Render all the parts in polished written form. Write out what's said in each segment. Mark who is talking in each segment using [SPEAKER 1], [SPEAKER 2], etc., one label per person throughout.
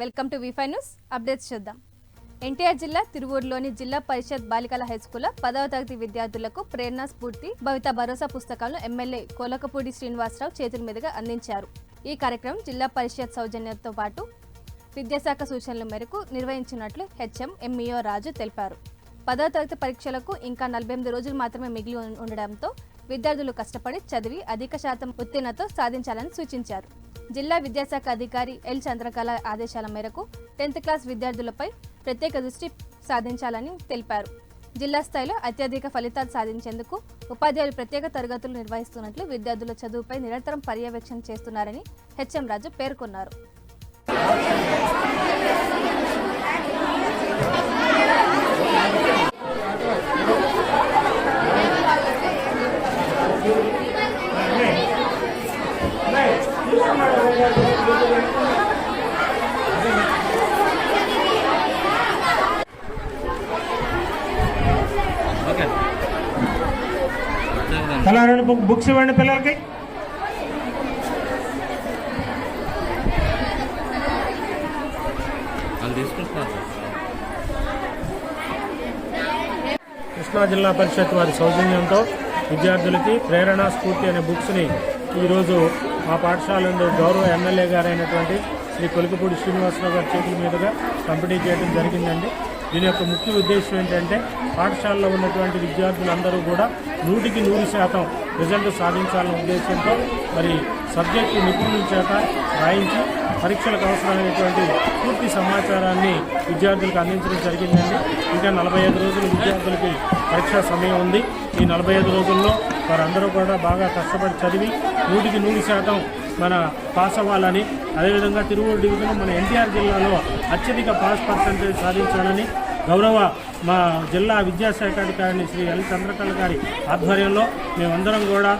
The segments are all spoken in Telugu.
[SPEAKER 1] వెల్కమ్ టు వి5 న్యూస్ అప్డేట్స్ చూద్దాం. ఎన్టీఆర్ జిల్లా తిరువూరులోని జిల్లా పరిషత్ బాలికల హైస్కూల్లో 10వ తరగతి విద్యార్థులకు ప్రేరణ స్ఫూర్తి భవిత భరోసా పుస్తకాలను ఎమ్మెల్యే కోలకపూడి శ్రీనివాసరావు చేతుల మీదుగా అందించారు. ఈ కార్యక్రమం జిల్లా పరిషత్ సౌజన్యంతో పాటు విద్యాశాఖ సూచనల మేరకు నిర్వహించినట్లు హెచ్ఎం ఎంఈఓ రాజు తెలిపారు. 10వ తరగతి పరీక్షలకు ఇంకా 48 రోజులు మాత్రమే మిగిలి ఉండడంతో విద్యార్థులు కష్టపడి చదివి అధిక శాతం ఉత్తీర్ణత సాధించాలని సూచించారు. జిల్లా విద్యాశాఖ అధికారి ఎల్ చంద్రకళ ఆదేశాల మేరకు 10th క్లాస్ విద్యార్థులపై ప్రత్యేక దృష్టి సాధించాలని తెలిపారు. జిల్లా స్థాయిలో అత్యధిక ఫలితాలు సాధించేందుకు ఉపాధ్యాయులు ప్రత్యేక తరగతులు నిర్వహిస్తున్నట్లు విద్యార్థుల చదువుపై నిరంతరం పర్యవేక్షణ చేస్తున్నారని హెచ్ఎం రాజు పేర్కొన్నారు.
[SPEAKER 2] కలర్ బుక్స్ ఇవ్వండి పిల్లలకి. కృష్ణా జిల్లా పరిషత్ వారి సౌజన్యంతో విద్యార్థులకి ప్రేరణ స్ఫూర్తి అనే బుక్స్ని ఈరోజు మా పాఠశాలలో గౌరవ ఎమ్మెల్యే గారైనటువంటి శ్రీ కొలకపూడి శ్రీనివాసరావు గారి చేతుల మీదుగా పంపిణీ చేయడం జరిగిందండి. దీని యొక్క ముఖ్య ఉద్దేశం ఏంటంటే పాఠశాలలో ఉన్నటువంటి విద్యార్థులందరూ కూడా 100% రిజల్ట్ సాధించాలనే ఉద్దేశంతో మరి సబ్జెక్టు నిపుణుల చేత రాయించి పరీక్షలకు అవసరమైనటువంటి పూర్తి సమాచారాన్ని విద్యార్థులకు అందించడం జరిగిందండి. ఇంకా 45 రోజులు విద్యార్థులకి పరీక్షా సమయం ఉంది. ఈ 45 రోజుల్లో వారందరూ కూడా బాగా కష్టపడి చదివి 100% మన పాస్ అవ్వాలని, అదేవిధంగా తిరువూరు డివిజన్ మన ఎన్టీఆర్ జిల్లాలో అత్యధిక పాస్ పర్సంటేజ్ సాధించాలని గౌరవ మా జిల్లా విద్యాశాఖ అధికారిని శ్రీ ఎల్ చంద్రకళ గారి ఆధ్వర్యంలో మేమందరం కూడా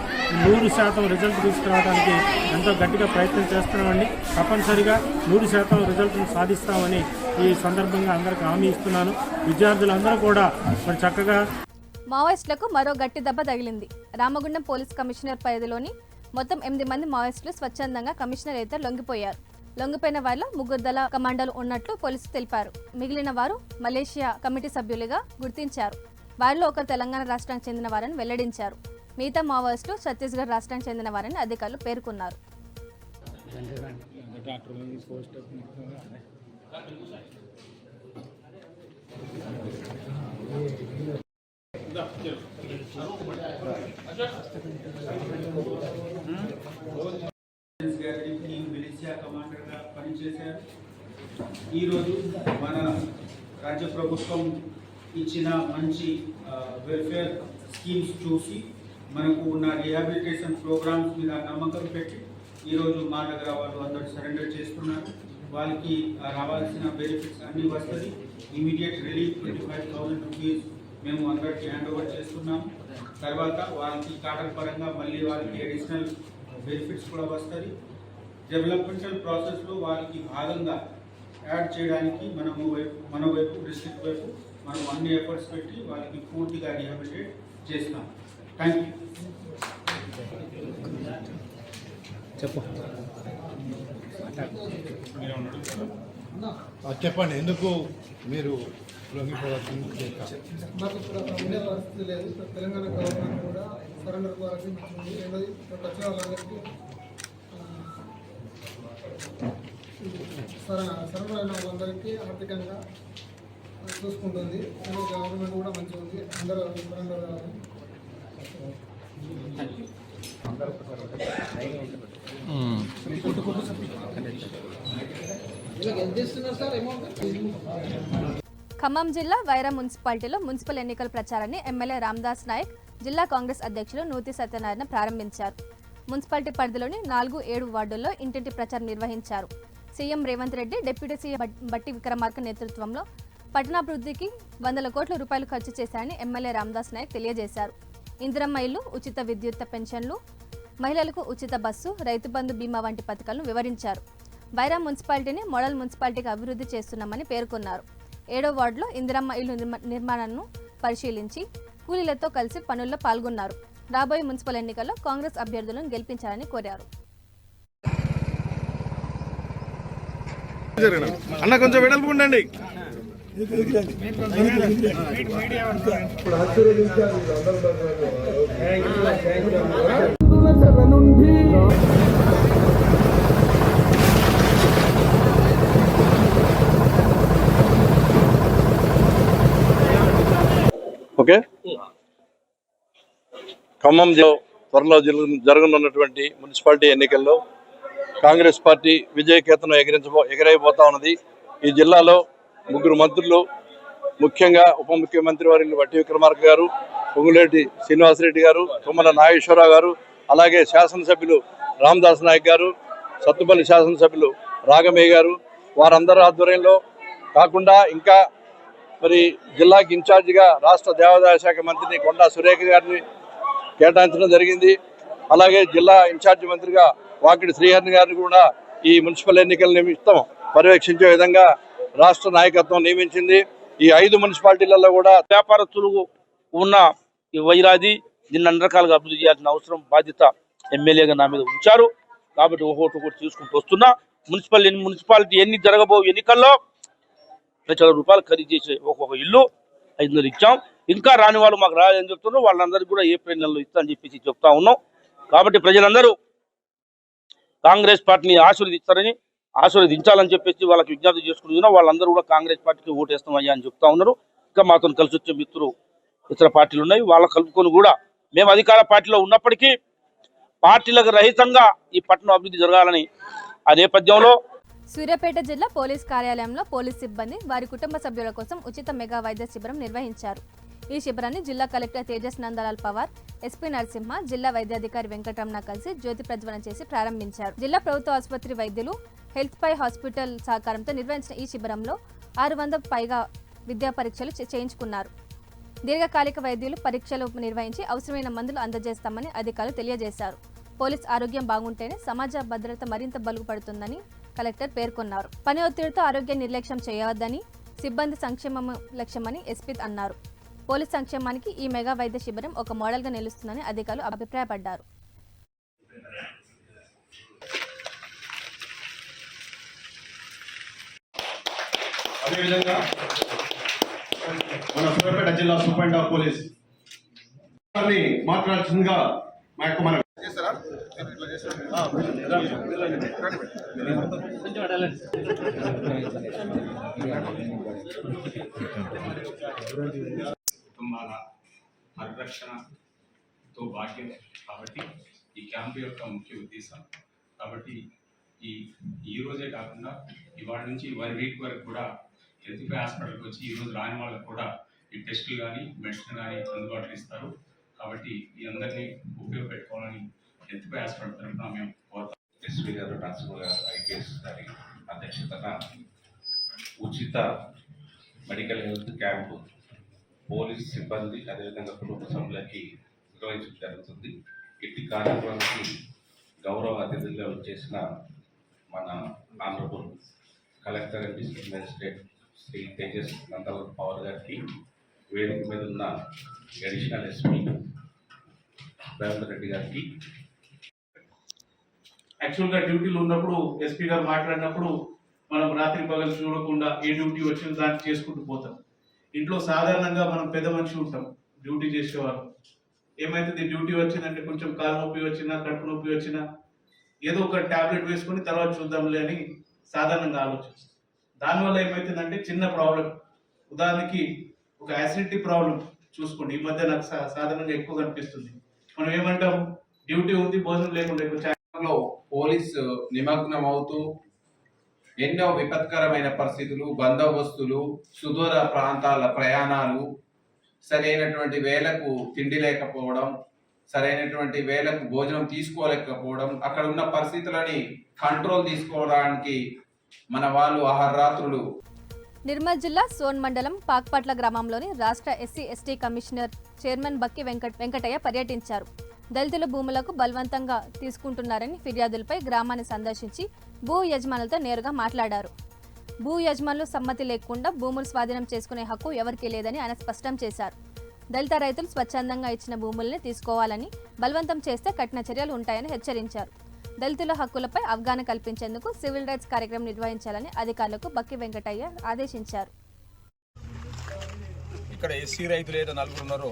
[SPEAKER 2] 100% రిజల్ట్ తీసుకురావడానికి ఎంతో గట్టిగా ప్రయత్నం చేస్తున్నామండి. తప్పనిసరిగా 100% రిజల్ట్ను సాధిస్తామని ఈ సందర్భంగా అందరికీ హామీ ఇస్తున్నాను. విద్యార్థులందరూ కూడా మరి చక్కగా.
[SPEAKER 1] మావోయిస్టులకు మరో గట్టి దెబ్బ తగిలింది. రామగుండం పోలీస్ కమిషనర్ పరిధిలోని మొత్తం 8 మంది మావోయిస్టులు స్వచ్ఛందంగా కమిషనర్ అయితే లొంగిపోయారు. లొంగిపోయిన వారిలో 3 దళ కమాండోలు ఉన్నట్లు పోలీసులు తెలిపారు. మిగిలిన వారు మలేషియా కమిటీ సభ్యులుగా గుర్తించారు. వారిలో ఒకరు తెలంగాణ రాష్ట్రానికి చెందిన వారని వెల్లడించారు. మిగతా మావోయిస్టులు ఛత్తీస్గఢ్ రాష్ట్రానికి చెందిన వారని అధికారులు పేర్కొన్నారు.
[SPEAKER 3] మిలిషియా కమాండర్గా పనిచేశారు. ఈరోజు మన రాజ్య ప్రభుత్వం ఇచ్చిన మంచి వెల్ఫేర్ స్కీమ్స్ చూసి మనకు ఉన్న రిహాబిలిటేషన్ ప్రోగ్రామ్స్ మీద నమ్మకం పెట్టి ఈరోజు మా దగ్గర వాళ్ళు అందరూ సరెండర్ చేస్తున్నారు. వాళ్ళకి రావాల్సిన బెనిఫిట్స్ అన్నీ వస్తుంది. ఇమీడియట్ రిలీఫ్ 25,000 రూపీస్ మేము అందరికీ హ్యాండ్ ఓవర్ చేస్తున్నాము. తర్వాత వాళ్ళకి కాటన్ పరంగా మళ్ళీ వాళ్ళకి అడిషనల్ బెనిఫిట్స్ కూడా వస్తుంది. డెవలప్మెంటల్ ప్రాసెస్లో వాళ్ళకి భాగంగా యాడ్ చేయడానికి మన వైపు డిస్ట్రిక్ట్ వైపు మనం అన్ని ఎఫర్ట్స్ పెట్టి వాళ్ళకి పూర్తిగా రిహాబిలిటేట్ చేస్తాం. Thank you.
[SPEAKER 4] చెప్పండి, ఎందుకు మీరు లొంగిపోవాల్సింది?
[SPEAKER 5] మాకు ఇక్కడ ఉండే పరిస్థితి లేదు. తెలంగాణ గవర్నమెంట్ కూడా సరెండర్ వాళ్ళకి వచ్చిన వాళ్ళందరికీ సరెండర్ అయిన వాళ్ళందరికీ ఆర్థికంగా చూసుకుంటుంది. గవర్నమెంట్ కూడా మంచిగా ఉంది. అందరూ సరెండర్ కావాలి.
[SPEAKER 1] ఖమ్మం జిల్లా వైరా మున్సిపాలిటీలో మున్సిపల్ ఎన్నికల ప్రచారాన్ని ఎమ్మెల్యే రామదాస్ నాయక్, జిల్లా కాంగ్రెస్ అధ్యక్షులు నూతి సత్యనారాయణ ప్రారంభించారు. మున్సిపాలిటీ పరిధిలోని 4, 7 వార్డుల్లో ఇంటింటి ప్రచారం నిర్వహించారు. CM Revanth Reddy, deputy CM బట్టి విక్రమార్క నేతృత్వంలో పట్టణాభివృద్ధికి 100 కోట్ల రూపాయలు ఖర్చు చేశారని ఎమ్మెల్యే రామదాస్ నాయక్ తెలియజేశారు. ఇందిరమ్మ ఇల్లు, ఉచిత విద్యుత్ పెన్షన్లు, మహిళలకు ఉచిత బస్సు, రైతు బంధు బీమా వంటి పథకాలను వివరించారు. వైరా మున్సిపాలిటీని మోడల్ మున్సిపాలిటీగా అభివృద్ధి చేస్తున్నామని పేర్కొన్నారు. 7వ వార్డులో ఇందిరమ్మ ఇల్లు నిర్మాణాన్ని పరిశీలించి కూలీలతో కలిసి పనుల్లో పాల్గొన్నారు. రాబోయే మున్సిపల్ ఎన్నికల్లో కాంగ్రెస్ అభ్యర్థులను గెలిపించాలని కోరారు.
[SPEAKER 4] అన్న కొంచెం వెడల్పు ఉండండి. ఓకే, ఖమ్మం త్వరలో జరగనున్నటువంటి మున్సిపాలిటీ ఎన్నికల్లో కాంగ్రెస్ పార్టీ విజయకేతనం ఎగరైపోతా ఉన్నది. ఈ జిల్లాలో 3 మంత్రులు, ముఖ్యంగా ఉప ముఖ్యమంత్రి వర్యులు వట్టి విక్రమార్క గారు, పొంగులేటి శ్రీనివాసరెడ్డి గారు, తుమ్మల నాగేశ్వరరావు గారు, అలాగే శాసనసభ్యులు రామదాస్ నాయక్ గారు, సత్తుపల్లి శాసనసభ్యులు రాగమయ్య గారు, వారందరి ఆధ్వర్యంలో కాకుండా ఇంకా మరి జిల్లాకి ఇన్ఛార్జిగా రాష్ట్ర దేవాదాయ శాఖ మంత్రిని కొండా సురేఖ గారిని కేటాయించడం జరిగింది. అలాగే జిల్లా ఇన్ఛార్జి మంత్రిగా వాకిడి శ్రీహరిని గారిని కూడా ఈ మున్సిపల్ ఎన్నికల నిమిత్తం పర్యవేక్షించే విధంగా రాష్ట్ర నాయకత్వం నియమించింది. ఈ 5 మున్సిపాలిటీలలో కూడా
[SPEAKER 6] వ్యాపారస్తులు ఉన్న ఈ వైరాది దీన్ని అన్ని రకాలుగా అభివృద్ధి చేయాల్సిన అవసరం, బాధ్యత ఎమ్మెల్యేగా నా మీద ఉంచారు. కాబట్టి ఒకటి తీసుకుంటూ వస్తున్నా. మున్సిపాలిటీ జరగబో ఎన్నికల్లో లక్షల రూపాయలు ఖరీదు చేసే ఒక్కొక్క ఇల్లు 500 ఇచ్చాం. ఇంకా రాని వాళ్ళు మాకు రాలేదని చెప్తున్నారు. వాళ్ళందరికీ కూడా ఏప్రిల్ నెలలో ఇస్తా అని చెప్పేసి చెప్తా ఉన్నాం. కాబట్టి ప్రజలందరూ కాంగ్రెస్ పార్టీని ఆశీర్వదించాలని చెప్పేసి వాళ్ళకి విజ్ఞప్తి చేసుకుంటున్నాం. వాళ్ళందరూ కూడా కాంగ్రెస్ పార్టీకి ఓటేస్తామయ్యా అని చెప్తా ఉన్నారు. ఇంకా మాతో కలిసి వచ్చే మిత్రులు ఇతర పార్టీలు ఉన్నాయి, వాళ్ళ కలుపుకొని కూడా మేము అధికార పార్టీలో ఉన్నప్పటికీ పార్టీలకు రహితంగా ఈ పట్టణం అభివృద్ధి జరగాలని ఆ నేపథ్యంలో
[SPEAKER 1] సూర్యాపేట జిల్లా పోలీస్ కార్యాలయంలో పోలీస్ సిబ్బంది వారి కుటుంబ సభ్యుల కోసం ఉచిత మెగా వైద్య శిబిరం నిర్వహించారు. ఈ శిబిరాన్ని జిల్లా కలెక్టర్ తేజస్ నందలాల్ పవార్, ఎస్పీ నరసింహ, జిల్లా వైద్యాధికారి వెంకటరమణ కలిసి జ్యోతి ప్రజ్వలన చేసి ప్రారంభించారు. జిల్లా ప్రభుత్వ ఆసుపత్రి వైద్యులు, హెల్త్ పై హాస్పిటల్ సహకారంతో నిర్వహించిన ఈ శిబిరంలో 600 పైగా విద్యా పరీక్షలు చేయించుకున్నారు. దీర్ఘకాలిక వైద్యులు పరీక్షలు నిర్వహించి అవసరమైన మందులు అందజేస్తామని అధికారులు తెలియజేశారు. పోలీస్ ఆరోగ్యం బాగుంటేనే సమాజ భద్రత మరింత బలుపడుతుందని కలెక్టర్ పేర్కొన్నారు. పని ఒత్తిడితో ఆరోగ్య నిర్లక్ష్యం చేయవద్దని, సిబ్బంది సంక్షేమం లక్ష్యమని ఎస్పీ అన్నారు. పోలీస్ సంక్షేమానికి ఈ మెగా వైద్య శిబిరం ఒక మోడల్గా నిలుస్తుందని అధికారులు అభిప్రాయపడ్డారు.
[SPEAKER 7] అదేవిధంగా మన సూర్యాపేట జిల్లా సూపరింటెండెంట్ ఆఫ్ పోలీస్ మాట్లాడాల్సిందిగా మా యొక్క మన
[SPEAKER 8] కుటుంబాల పరిరక్షణతో భాగ్యం కాబట్టి ఈ క్యాంపు యొక్క ముఖ్య ఉద్దేశం. కాబట్టి ఈ రోజే కాకుండా ఇవాళ నుంచి 1 వీక్ వరకు కూడా హెల్త్ హాస్పిటల్కి వచ్చి ఈరోజు రాని వాళ్ళకు కూడా ఈ టెస్టులు కానీ మెడిసిన్ కానీ అందుబాటులో ఇస్తారు. కాబట్టి ఈ అందరినీ ఉపయోగపెట్టుకోవాలని హెల్త్ హాస్పిటల్ తరఫున మేము కోరుతాం.
[SPEAKER 9] ఎస్పీ గారు, ట్రాన్స్ఫర్ గారు, ఐపీఎస్ గారి అధ్యక్షతన ఉచిత మెడికల్ హెల్త్ క్యాంపు పోలీస్ సిబ్బంది అదేవిధంగా కుటుంబ సభ్యులకి నిర్వహించడం జరుగుతుంది. ఇట్టి కార్యక్రమానికి గౌరవ అతిథులుగా వచ్చేసిన మన honourable collector and district magistrate Shri Tejas Nandlal Pawar గారికి, వేదిక మీద ఉన్న అడిషనల్ ఎస్పీ రేవంత్ రెడ్డి గారికి.
[SPEAKER 10] యాక్చువల్గా డ్యూటీలు ఉన్నప్పుడు ఎస్పీ గారు మాట్లాడినప్పుడు మనం రాత్రి పగలు చూడకుండా ఏ డ్యూటీ వచ్చిన దాన్ని చేసుకుంటూ పోతాం. ఇంట్లో సాధారణంగా మనం పెద్ద మనిషి ఉంటాం, డ్యూటీ చేసేవారు. ఏమైతుంది, డ్యూటీ వచ్చిందంటే కొంచెం కాలు నొప్పి వచ్చినా, కడుపు నొప్పి వచ్చినా ఏదో ఒక ట్యాబ్లెట్ వేసుకుని తర్వాత చూద్దాంలే అని సాధారణంగా ఆలోచిస్తాం. దానివల్ల ఏమవుతుందంటే చిన్న ప్రాబ్లం, ఉదాహరణకి ఒక యాసిడిటీ ప్రాబ్లం చూసుకోండి. ఈ మధ్య నాకు సాధారణంగా ఎక్కువ కనిపిస్తుంది. మనం ఏమంటాం, డ్యూటీ ఉంది భోజనం లేకుండా
[SPEAKER 11] పోలీసు నిమగ్నం అవుతూ ఎన్నో విపత్కరమైన పరిస్థితులు, బందోబస్తులు, సుదూర ప్రాంతాల ప్రయాణాలు, సరైనటువంటి వేళకు తిండి లేకపోవడం, సరైనటువంటి వేళకు భోజనం తీసుకోలేకపోవడం, అక్కడ ఉన్న పరిస్థితులని కంట్రోల్ తీసుకోవడానికి మన వాళ్ళు ఆహారాత్రులు.
[SPEAKER 1] నిర్మల్ జిల్లా సోన్ మండలం పాక్పట్ల గ్రామంలోని రాష్ట్ర ఎస్సీ ఎస్టీ కమిషనర్ చైర్మన్ బక్కి వెంకటయ్య పర్యటించారు. దళితుల భూములకు బలవంతంగా తీసుకుంటున్నారని ఫిర్యాదులపై గ్రామాన్ని సందర్శించి భూ యజమానులతో నేరుగా మాట్లాడారు. భూ యజమానులు సమ్మతి లేకుండా భూములు స్వాధీనం చేసుకునే హక్కు ఎవరికీ లేదని ఆయన స్పష్టం చేశారు. దళిత రైతులు స్వచ్ఛందంగా ఇచ్చిన భూముల్ని తీసుకోవాలని, బలవంతం చేస్తే కఠిన చర్యలు ఉంటాయని హెచ్చరించారు. దళితుల హక్కులపై అవగాహన కల్పించేందుకు సివిల్ రైట్స్ కార్యక్రమం నిర్వహించాలని అధికారులకు బక్కి వెంకటయ్య ఆదేశించారు.
[SPEAKER 12] ఇక్కడ ఎస్సీ రైతులు ఏదో 4 ఉన్నారో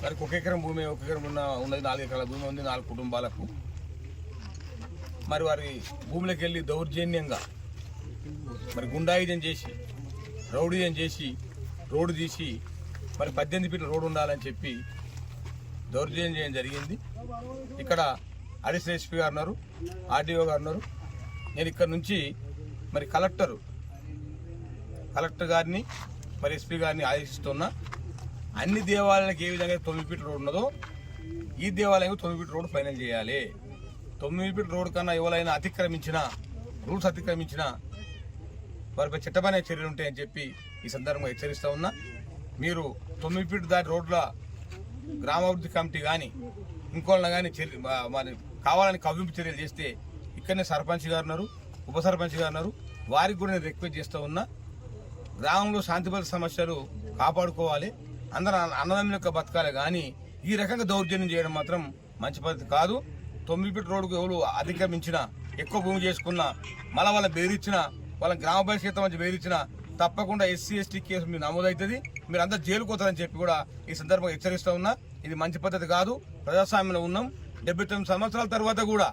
[SPEAKER 12] వారికి 1 ఎకరం భూమి, 1 ఎకరం ఉన్నది 4 ఎకరాల భూమి ఉంది 4 కుటుంబాలకు. మరి వారి భూములకు వెళ్ళి దౌర్జన్యంగా మరి గుండాయుధం చేసి రౌడీయం చేసి రోడ్డు తీసి మరి 18 ఫీట్ల రోడ్డు ఉండాలని చెప్పి దౌర్జన్యం చేయడం జరిగింది. ఇక్కడ అడిషనల్ ఎస్పీ గారు ఉన్నారు, ఆర్డీఓ గారు ఉన్నారు. నేను ఇక్కడ నుంచి మరి కలెక్టర్ గారిని మరి ఎస్పీ గారిని ఆదేశిస్తున్నా. అన్ని దేవాలయాలకు ఏ విధంగా 9 ఫీట్ల రోడ్డు ఉన్నదో ఈ దేవాలయం 9 ఫీట్ల రోడ్డు ఫైనల్ చేయాలి. 9 ఫీట్ల రోడ్డు కన్నా ఎవరైనా రూల్స్ అతిక్రమించినా వారిపై చట్టపరమైన చర్యలు ఉంటాయని చెప్పి ఈ సందర్భంగా హెచ్చరిస్తూ ఉన్నా. మీరు 9 ఫీట్ దాటి రోడ్ల గ్రామాభివృద్ధి కమిటీ కానీ ఇంకోళ్ళని కానీ మరి కావాలని కవ్వింపు చర్యలు చేస్తే ఇక్కడనే సర్పంచ్ గారు ఉన్నారు, ఉప సర్పంచ్ గారు ఉన్నారు, వారికి కూడా నేను రిక్వెస్ట్ చేస్తూ ఉన్నా. గ్రామంలో శాంతిభద్రత సమస్యలు కాపాడుకోవాలి, అందరూ అన్నదమ్ముల యొక్క బతకాలి. కానీ ఈ రకంగా దౌర్జన్యం చేయడం మాత్రం మంచి పద్ధతి కాదు. 9 ఫీట్ రోడ్డుకు ఎవరు అతిక్రమించినా, ఎక్కువ భూమి చేసుకున్నా, మళ్ళీ వాళ్ళ బెదిరించినా, వాళ్ళ గ్రామ పరిషత్ మధ్య బెదిరించినా తప్పకుండా ఎస్సీ ఎస్టీ కేసు మీరు నమోదవుతుంది, మీరు అందరూ జైలుకు పోతారని చెప్పి కూడా ఈ సందర్భంగా హెచ్చరిస్తూ ఉన్నా. ఇది మంచి పద్ధతి కాదు. ప్రజాస్వామ్యంలో ఉన్నాం. 79 సంవత్సరాల తర్వాత కూడా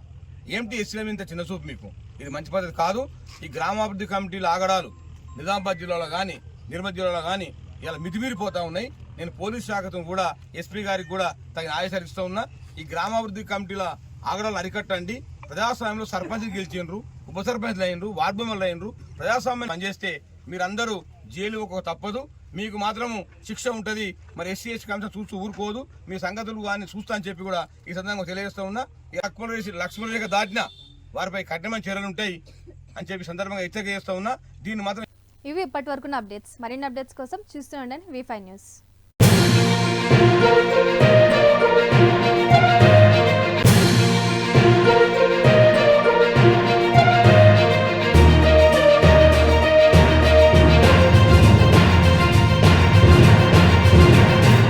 [SPEAKER 12] ఏంటి ఎస్సీల ఇంత చిన్న చూపు మీకు? ఇది మంచి పద్ధతి కాదు. ఈ గ్రామాభివృద్ధి కమిటీల ఆగడాలు నిజామాబాద్ జిల్లాలో కానీ నిర్మల్ జిల్లాలో కానీ ఇలా మితిమీరిపోతా ఉన్నాయి. నేను పోలీస్ శాఖతో కూడా ఎస్పీ గారికి కూడా తగిన ఆదేశాలు ఇస్తూ ఉన్నా. ఈ గ్రామాభివృద్ధి కమిటీల ఆగడాలను అరికట్టండి. ప్రజాస్వామ్యంలో సర్పంచ్లు గెలిచిండ్రు, ఉప సర్పంచ్లు అయినరు, వార్డు మెంబర్లు అయినరు. ప్రజాస్వామ్యం పనిచేస్తే మీరందరూ జైలు ఒక తప్పదు, మీకు మాత్రము శిక్ష ఉంటుంది. మరి ఎస్సీ ఎస్టీ కమిషన్ చూస్తూ ఊరుకోదు. మీ సంగతులు కానీ చూస్తా అని చెప్పి కూడా ఈ సందర్భంగా తెలియజేస్తూ ఉన్నా. లక్ష్మణ రేఖ దాటినా వారిపై కఠినమైన చర్యలు ఉంటాయి అని చెప్పి సందర్భంగా హెచ్చరిక చేస్తూ ఉన్నా. దీన్ని మాత్రం
[SPEAKER 1] ఇవి ఇప్పటి వరకున్న అప్డేట్స్. మరిన్ని అప్డేట్స్ కోసం చూస్తూ ఉండండి V5 న్యూస్.